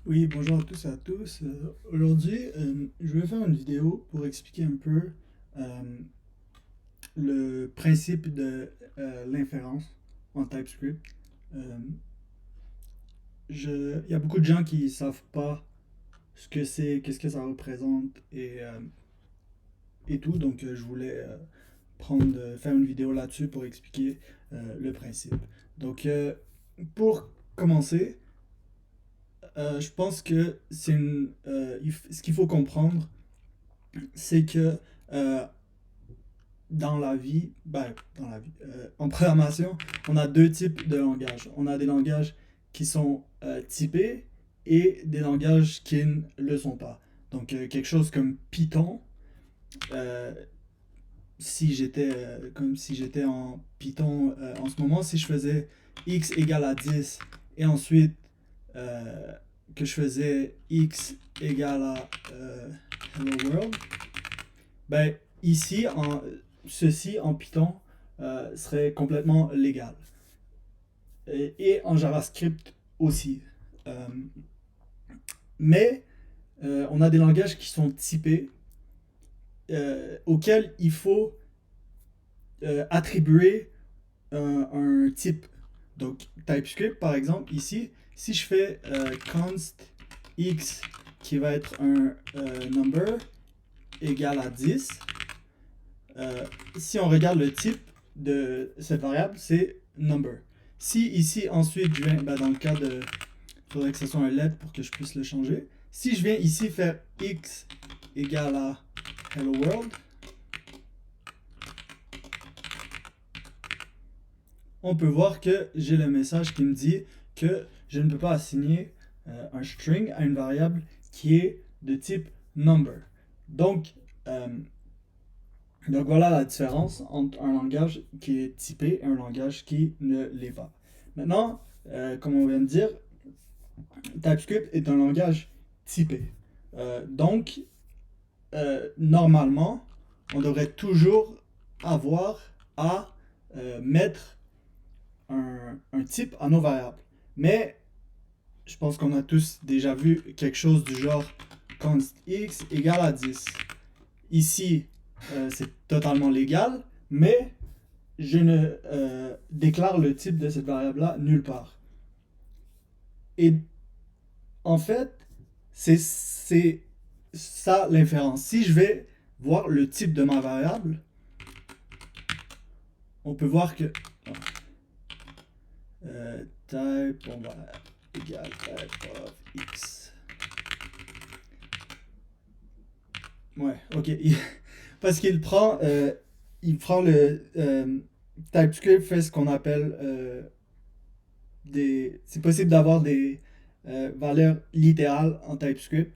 Oui, bonjour à tous et à tous. Aujourd'hui, je vais faire une vidéo pour expliquer un peu euh, le principe de l'inférence en TypeScript. Euh, il y a beaucoup de gens qui savent pas ce que c'est, qu'est-ce que ça représente et tout, donc je voulais faire une vidéo là-dessus pour expliquer le principe. Donc, pour commencer, je pense que ce qu'il faut comprendre, c'est que euh, en programmation, on a deux types de langages. On a des langages qui sont typés et des langages qui ne le sont pas. Donc, quelque chose comme Python, euh, comme si j'étais en Python en ce moment, si je faisais x égale à 10 et ensuite euh, que je faisais x égale à hello world, ben, ceci en Python serait complètement légal. Et en JavaScript aussi. Euh, mais on a des langages qui sont typés, auxquels il faut attribuer un type. Donc, TypeScript, par exemple, ici, si je fais const x qui va être un number égal à 10, si on regarde le type de cette variable, c'est number. Si ici, ensuite, je viens, dans le cas de, il faudrait que ce soit un let pour que je puisse le changer. Si je viens ici faire x égale à hello world, on peut voir que j'ai le message qui me dit que je ne peux pas assigner un string à une variable qui est de type number. Donc, euh, Donc voilà la différence entre un langage qui est typé et un langage qui ne l'est pas. Maintenant, comme on vient de dire, TypeScript est un langage typé. Donc, normalement, on devrait toujours avoir à mettre un type à nos variables. Mais je pense qu'on a tous déjà vu quelque chose du genre const x égale à 10. Ici, c'est totalement légal, mais je ne déclare le type de cette variable-là nulle part. Et en fait, c'est ça l'inférence. Si je vais voir le type de ma variable, on peut voir que type, on va égal type of x. Ouais, ok. Parce il prend le TypeScript fait ce qu'on appelle c'est possible d'avoir des valeurs littérales en TypeScript.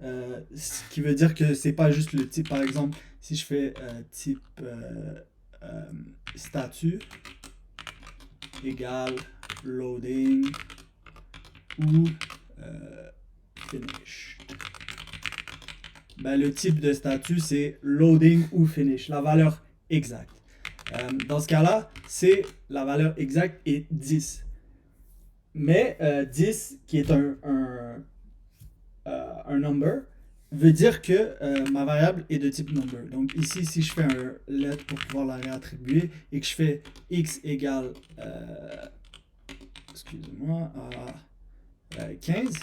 Ce qui veut dire que c'est pas juste le type. Par exemple, si je fais type euh, statut égale loading ou finish. Ben, le type de statut, c'est loading ou finish, la valeur exacte. Dans ce cas-là, c'est la valeur exacte est 10. Mais 10, qui est un number, veut dire que ma variable est de type number. Donc ici, si je fais un let pour pouvoir la réattribuer et que je fais x égale, excusez-moi, à 15,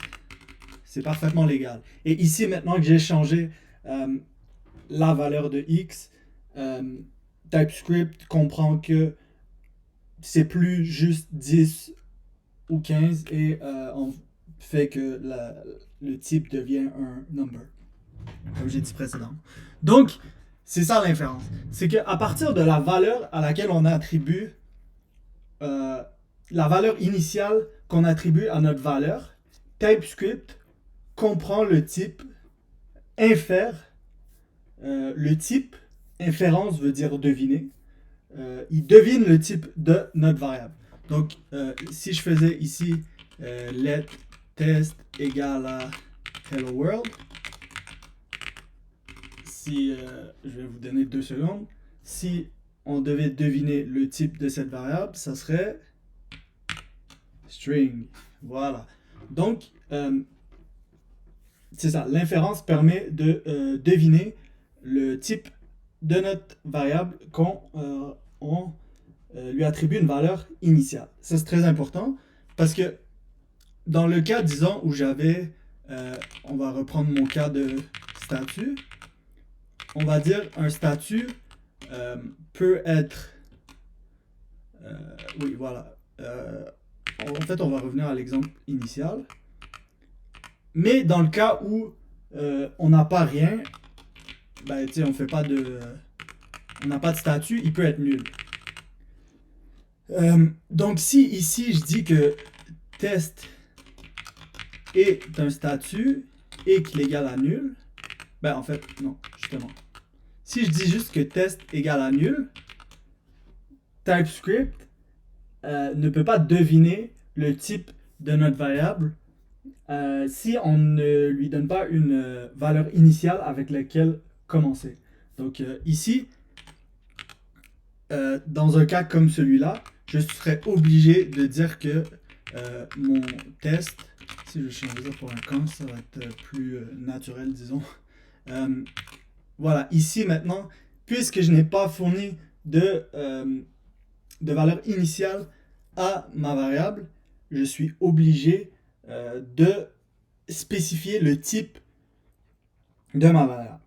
c'est parfaitement légal. Et ici, maintenant que j'ai changé la valeur de x, TypeScript comprend que c'est plus juste 10 ou 15 et on fait que le type devient un number, comme j'ai dit précédemment. Donc, c'est ça l'inférence. C'est qu'à partir de la valeur à laquelle on attribue, euh, la valeur initiale qu'on attribue à notre valeur, TypeScript comprend le type infère. Le type, inférence veut dire deviner. Il devine le type de notre variable. Donc, si je faisais ici let test égale à hello world, si je vais vous donner 2 secondes, si on devait deviner le type de cette variable, ça serait string. Voilà. Donc, c'est ça, l'inférence permet de deviner le type de notre variable qu'on lui attribue une valeur initiale. Ça, c'est très important parce que dans le cas, disons, où j'avais, on va reprendre mon cas de statut, on va dire un statut peut être, oui, voilà. En fait, on va revenir à l'exemple initial. Mais dans le cas où on n'a pas rien, ben, tu sais, on fait pas de, on n'a pas de statut, il peut être nul. Donc si ici je dis que test est un statut et qu'il est égal à nul, ben en fait, non, justement. Si je dis juste que test égale à nul, TypeScript ne peut pas deviner le type de notre variable si on ne lui donne pas une valeur initiale avec laquelle commencer. Donc ici, dans un cas comme celui-là, je serais obligé de dire que mon test, si je change ça pour un camp, ça va être plus naturel, disons. Voilà, ici maintenant, puisque je n'ai pas fourni de valeur initiale à ma variable, je suis obligé de spécifier le type de ma variable.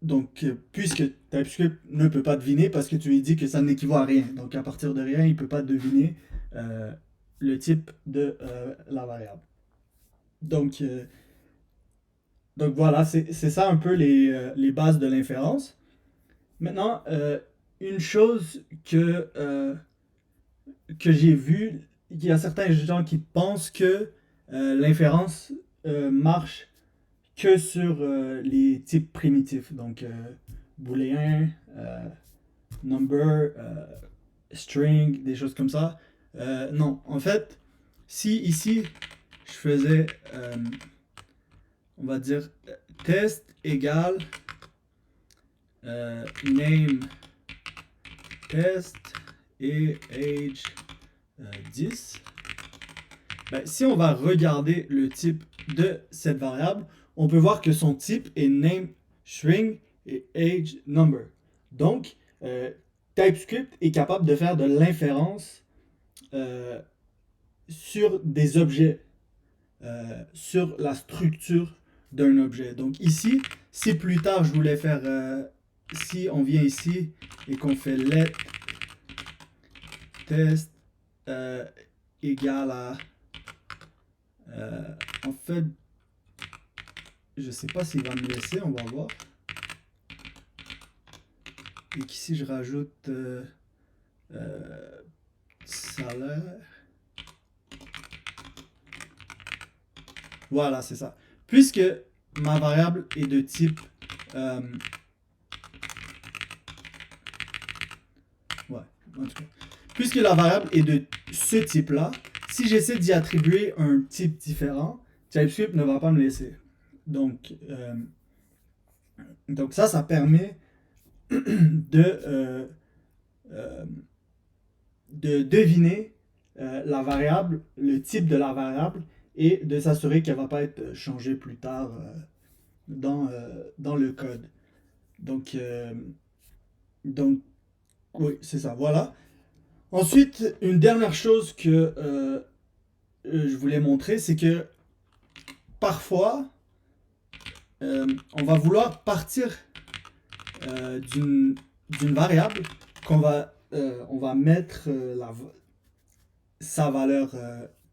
Donc, puisque TypeScript ne peut pas deviner parce que tu lui dis que ça n'équivaut à rien. Donc, à partir de rien, il ne peut pas deviner le type de la variable. Donc voilà, c'est ça un peu les bases de l'inférence. Maintenant, une chose que j'ai vue, il y a certains gens qui pensent que l'inférence marche que sur les types primitifs, donc booléen, number, string, des choses comme ça. Non, en fait, si ici je faisais, on va dire, test égale name test et age 10, ben, si on va regarder le type de cette variable, on peut voir que son type est name string et age number. Donc, TypeScript est capable de faire de l'inférence sur des objets, sur la structure d'un objet. Donc ici, si plus tard je voulais faire, si on vient ici et qu'on fait let test égale à, en fait, je sais pas s'il va me laisser, on va voir. Et qu'ici je rajoute salaire. Voilà, c'est ça. Puisque ma variable est de type ouais, en tout cas. Puisque la variable est de ce type-là, si j'essaie d'y attribuer un type différent, TypeScript ne va pas me laisser. Donc ça permet de deviner la variable, le type de la variable, et de s'assurer qu'elle ne va pas être changée plus tard dans le code. Donc oui, c'est ça, voilà. Ensuite, une dernière chose que je voulais montrer, c'est que parfois, on va vouloir partir d'une variable qu'on va, on va mettre sa valeur,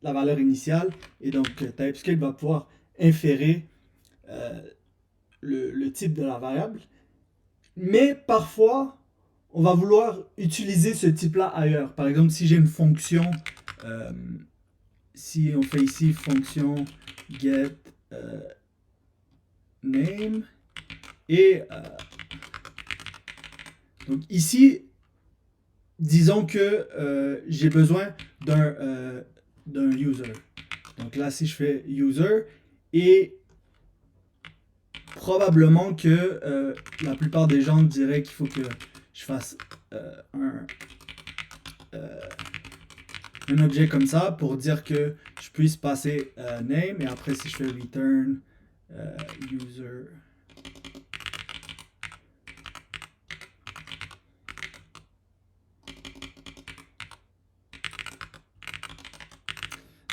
la valeur initiale, et donc TypeScript va pouvoir inférer le type de la variable. Mais parfois, on va vouloir utiliser ce type-là ailleurs. Par exemple, si j'ai une fonction, si on fait ici fonction get name, et donc ici, disons que j'ai besoin d'un user. Donc là, si je fais user, et probablement que la plupart des gens diraient qu'il faut que je fasse un objet comme ça pour dire que je puisse passer name et après si je fais return user.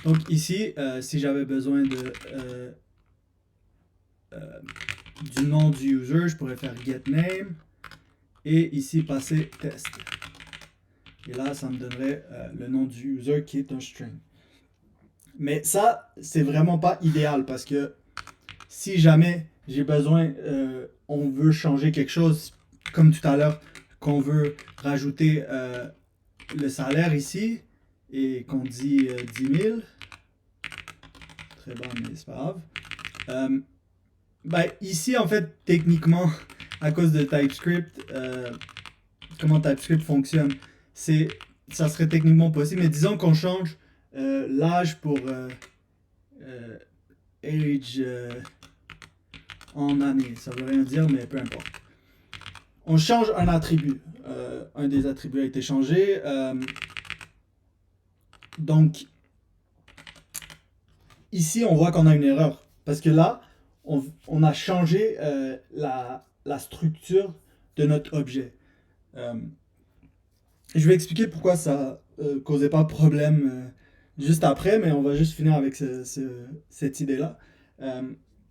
Donc ici, si j'avais besoin du nom du user, je pourrais faire getName et ici passer test. Et là, ça me donnerait le nom du user qui est un string. Mais ça, c'est vraiment pas idéal parce que si jamais j'ai besoin, on veut changer quelque chose, comme tout à l'heure, qu'on veut rajouter le salaire ici et qu'on dit 10 000. Très bas, mais c'est pas grave. Ben, ici, en fait, techniquement, à cause de TypeScript, comment TypeScript fonctionne, ça serait techniquement possible, mais disons qu'on change l'âge pour age en année. Ça veut rien dire, mais peu importe. On change un attribut. Un des attributs a été changé. Donc, ici, on voit qu'on a une erreur. Parce que là, on a changé la structure de notre objet. Je vais expliquer pourquoi ça causait pas de problème juste après, mais on va juste finir avec cette idée-là.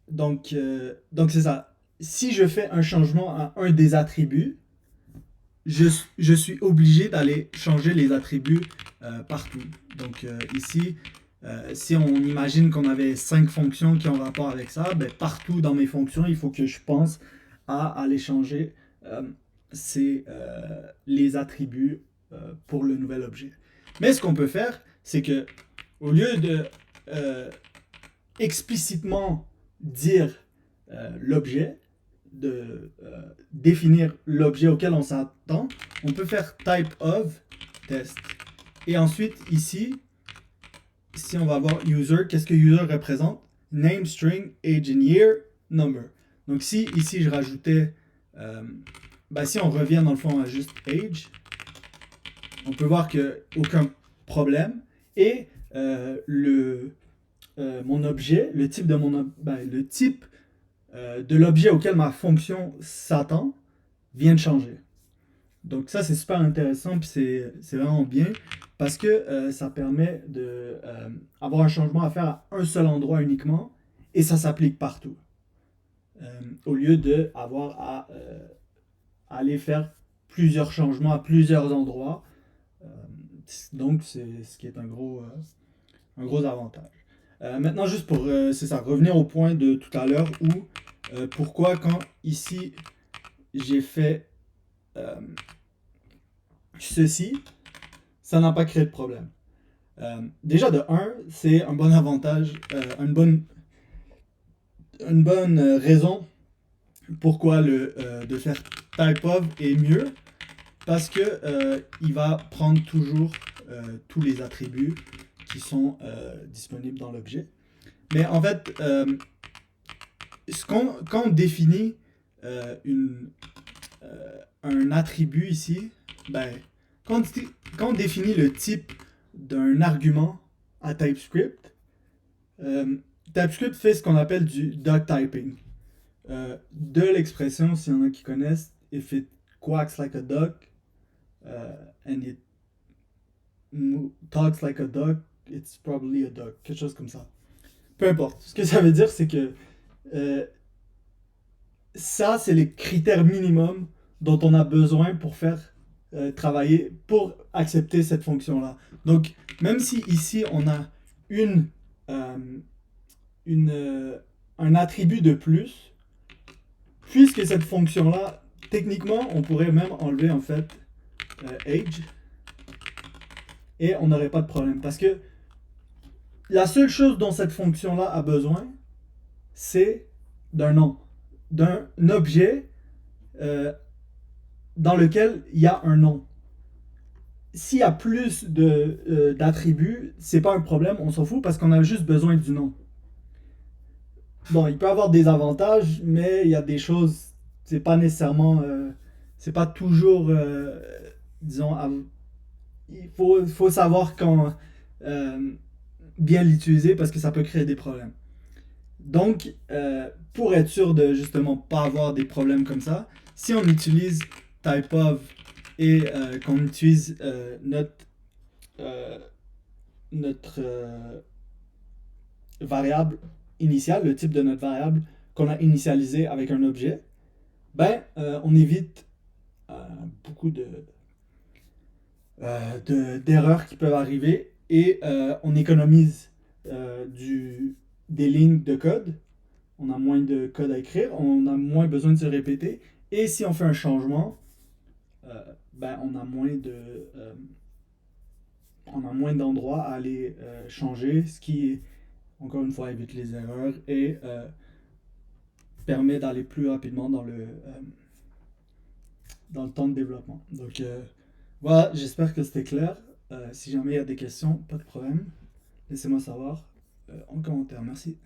Donc c'est ça. Si je fais un changement à un des attributs, je suis obligé d'aller changer les attributs partout. Donc ici, si on imagine qu'on avait 5 fonctions qui ont rapport avec ça, ben, partout dans mes fonctions, il faut que je pense à aller changer les attributs pour le nouvel objet. Mais ce qu'on peut faire, c'est que au lieu de explicitement dire l'objet, de définir l'objet auquel on s'attend, on peut faire type of test. Et ensuite, ici, si on va voir user, qu'est-ce que user représente? Name, string, age and year, number. Donc si ici je rajoutais, si on revient dans le fond à juste age, on peut voir que aucun problème. Et mon objet, le type de l'objet auquel ma fonction s'attend vient de changer. Donc ça c'est super intéressant puis c'est vraiment bien parce que ça permet d'avoir un changement à faire à un seul endroit uniquement et ça s'applique partout. Au lieu d'avoir à aller faire plusieurs changements à plusieurs endroits. Donc c'est ce qui est un gros avantage. Maintenant juste pour revenir au point de tout à l'heure où pourquoi quand ici j'ai fait ceci, ça n'a pas créé de problème. Déjà de 1, c'est un bon avantage, une bonne raison pourquoi de faire type of est mieux, parce que il va prendre toujours tous les attributs qui sont disponibles dans l'objet. Mais en fait, quand on définit un attribut ici, quand on définit le type d'un argument à TypeScript, TypeScript fait ce qu'on appelle du duck typing. De l'expression, s'il y en a qui connaissent, if it quacks like a duck and it talks like a duck, it's probably a duck. Quelque chose comme ça. Peu importe. Ce que ça veut dire, c'est que ça, c'est les critères minimums dont on a besoin pour faire travailler, pour accepter cette fonction-là. Donc, même si ici, on a un attribut de plus, puisque cette fonction-là, techniquement, on pourrait même enlever en fait age et on n'aurait pas de problème. Parce que la seule chose dont cette fonction-là a besoin, c'est d'un nom, d'un objet dans lequel il y a un nom. S'il y a plus d'attributs, c'est pas un problème, on s'en fout parce qu'on a juste besoin du nom. Bon, il peut avoir des avantages, mais il y a des choses, c'est pas nécessairement, c'est pas toujours, disons, il faut savoir quand euh, bien l'utiliser parce que ça peut créer des problèmes. Donc, pour être sûr de justement pas avoir des problèmes comme ça, si on utilise typeof et qu'on utilise euh, notre variable initiale, le type de notre variable qu'on a initialisé avec un objet, ben, on évite euh, beaucoup d'erreurs qui peuvent arriver et on économise des lignes de code. On a moins de code à écrire, on a moins besoin de se répéter. Et si on fait un changement, ben on a moins d'endroits à aller changer, ce qui, encore une fois, évite les erreurs et permet d'aller plus rapidement dans le temps de développement. Donc voilà, j'espère que c'était clair. Si jamais il y a des questions, pas de problème. Laissez-moi savoir en commentaire. Merci.